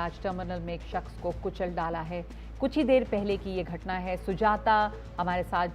आज टर्मिनल में एक शख्स को कुचल डाला है। कुछ ही देर पहले की ये घटना है। सुजाता हमारे साथ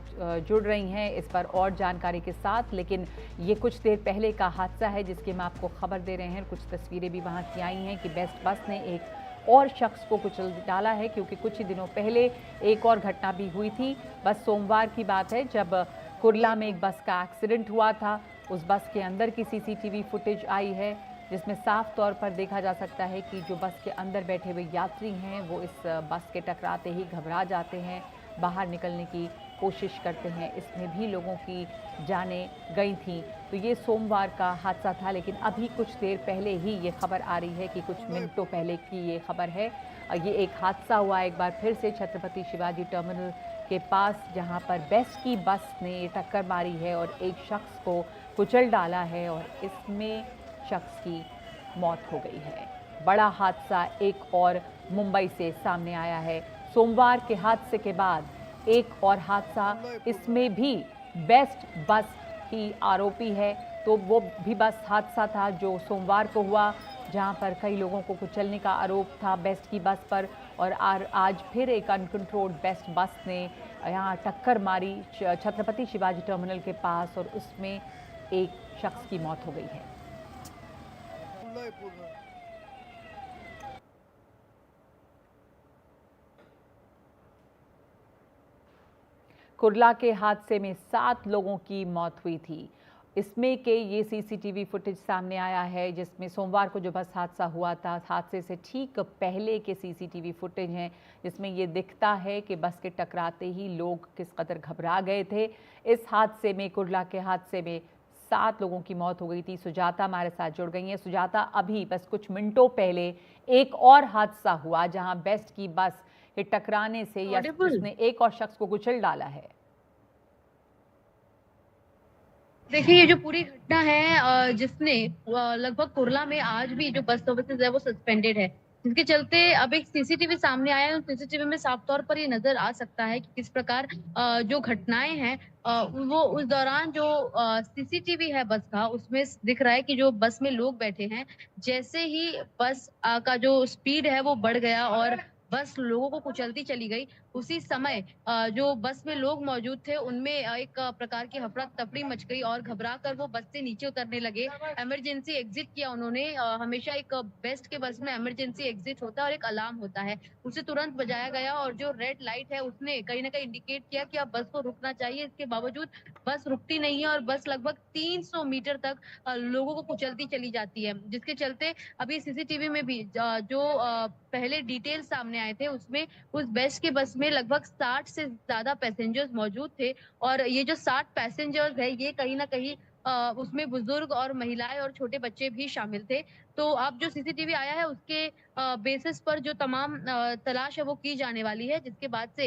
जुड़ रही हैं इस पर और जानकारी के साथ, लेकिन ये कुछ देर पहले का हादसा है जिसकी हम आपको खबर दे रहे हैं। कुछ तस्वीरें भी वहाँ की आई हैं कि बेस्ट बस ने एक और शख्स को कुचल डाला है, क्योंकि कुछ ही दिनों पहले एक और घटना भी हुई थी। बस सोमवार की बात है जब कुर्ला में एक बस का एक्सीडेंट हुआ था। उस बस के अंदर की सीसीटीवी फुटेज आई है जिसमें साफ तौर पर देखा जा सकता है कि जो बस के अंदर बैठे हुए यात्री हैं वो इस बस के टकराते ही घबरा जाते हैं, बाहर निकलने की कोशिश करते हैं। इसमें भी लोगों की जानें गई थीं। तो ये सोमवार का हादसा था, लेकिन अभी कुछ देर पहले ही ये खबर आ रही है कि कुछ मिनटों पहले की ये खबर है। ये एक हादसा हुआ एक बार फिर से छत्रपति शिवाजी टर्मिनल के पास, जहां पर बेस्ट की बस ने टक्कर मारी है और एक शख्स को कुचल डाला है और इसमें शख्स की मौत हो गई है। बड़ा हादसा एक और मुंबई से सामने आया है। सोमवार के हादसे के बाद एक और हादसा, इसमें भी बेस्ट बस ही आरोपी है। तो वो भी बस हादसा था जो सोमवार को हुआ, जहां पर कई लोगों को कुचलने का आरोप था बेस्ट की बस पर। और आज फिर एक अनकंट्रोल्ड बेस्ट बस ने यहाँ टक्कर मारी छत्रपति शिवाजी टर्मिनल के पास और उसमें एक शख्स की मौत हो गई है। कुर्ला के हादसे में 7 लोगों की मौत हुई थी। इसमें के ये सीसीटीवी फुटेज सामने आया है जिसमें सोमवार को जो बस हादसा हुआ था, हादसे से ठीक पहले के सीसीटीवी फुटेज हैं जिसमें ये दिखता है कि बस के टकराते ही लोग किस कदर घबरा गए थे। इस हादसे में, कुर्ला के हादसे में 7 लोगों की मौत हो गई थी। सुजाता हमारे साथ जुड़ गई हैं। सुजाता, अभी बस कुछ मिनटों पहले एक और हादसा हुआ जहां बेस्ट की बस के टकराने से या ऑडिबल। उसने एक और शख्स को कुचल डाला है। देखिए, ये जो पूरी घटना है जिसने लगभग कुर्ला में आज भी जो बस सर्विसेज़ है वो सस्पेंडेड है। जिसके चलते अब एक सीसीटीवी सामने आया है और सीसीटीवी में साफ तौर पर ये नज़र आ सकता है कि किस प्रकार जो घटनाएँ हैं वो उस दौरान जो सीसीटीवी है बस का उसमें दिख रहा है कि जो बस में लोग बैठे हैं, जैसे ही बस का जो स्पीड है वो बढ़ गया और बस लोगों को कुचलती चली गई, उसी समय जो बस में लोग मौजूद थे उनमें एक प्रकार की हफ़ड़ा-तफ़ड़ी मच गई और घबरा कर वो बस से नीचे उतरने लगे। इमरजेंसी एग्ज़िट किया उन्होंने। हमेशा एक बेस्ट के बस में इमरजेंसी एग्ज़िट होता है और एक अलार्म होता है। उसे तुरंत बजाया गया और जो रेड लाइट है उसने कहीं न कहीं इंडिकेट किया कि अब बस को रुकना चाहिए। इसके बावजूद बस रुकती नहीं है और बस लगभग 300 मीटर तक लोगों को कुचलती चली जाती है। जिसके चलते अभी सीसीटीवी में भी जो पहले डिटेल्स सामने आए थे उसमें उस बेस्ट के बस में लगभग 60 से ज़्यादा पैसेंजर्स मौजूद थे और ये जो 60 पैसेंजर्स हैं, ये कहीं न कहीं उसमें बुज़ुर्ग और महिलाएँ और छोटे बच्चे भी शामिल थे। तो अब जो सीसीटीवी आया है उसके बेसिस पर जो तमाम तलाश है वो की जाने वाली है, जिसके बाद से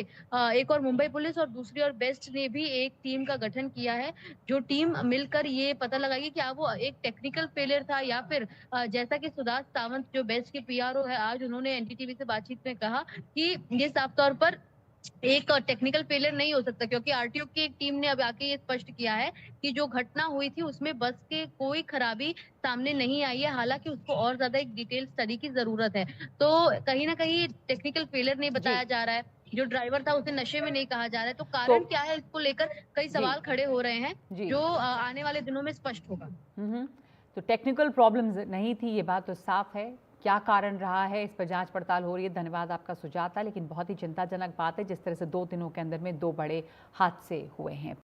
एक और मुंबई पुलिस और दूसरी ओर बेस्ट ने भी एक टीम का गठन किया है, जो टीम मिलकर ये पता लगाएगी कि क्या वो एक टेक्निकल फेलियर था या फिर जैसा कि सुदास सावंत जो बेस्ट के पीआरओ है, आज उन्होंने एनडीटीवी से बातचीत में कहा कि ये साफ तौर पर एक टेक्निकल फेलियर नहीं हो सकता क्योंकि आरटीओ की एक टीम ने अब आके ये स्पष्ट किया है कि जो घटना हुई थी उसमें बस के कोई खराबी सामने नहीं आई है, हालाँकि उसको और ज़्यादा एक डिटेल स्टडी की ज़रूरत है। तो कहीं न कहीं टेक्निकल फेलियर नहीं जी। बताया जा रहा है, जो ड्राइवर था उसे नशे में नहीं कहा जा रहा है, तो तो कारण क्या है इसको लेकर कई जी, सवाल खड़े हो रहे हैं, जी। जो आने वाले दिनों में स्पष्ट होगा। हुँ। तो टेक्निकल प्रॉब्लम्स नहीं थी, ये बात तो साफ़ है। क्या कारण रहा है, इस पर जाँच-पड़ताल हो रही है। धन्यवाद आपका सुजाता। लेकिन बहुत ही चिंताजनक बात है जिस तरह से 2 दिनों के अंदर में 2 बड़े हादसे हुए हैं।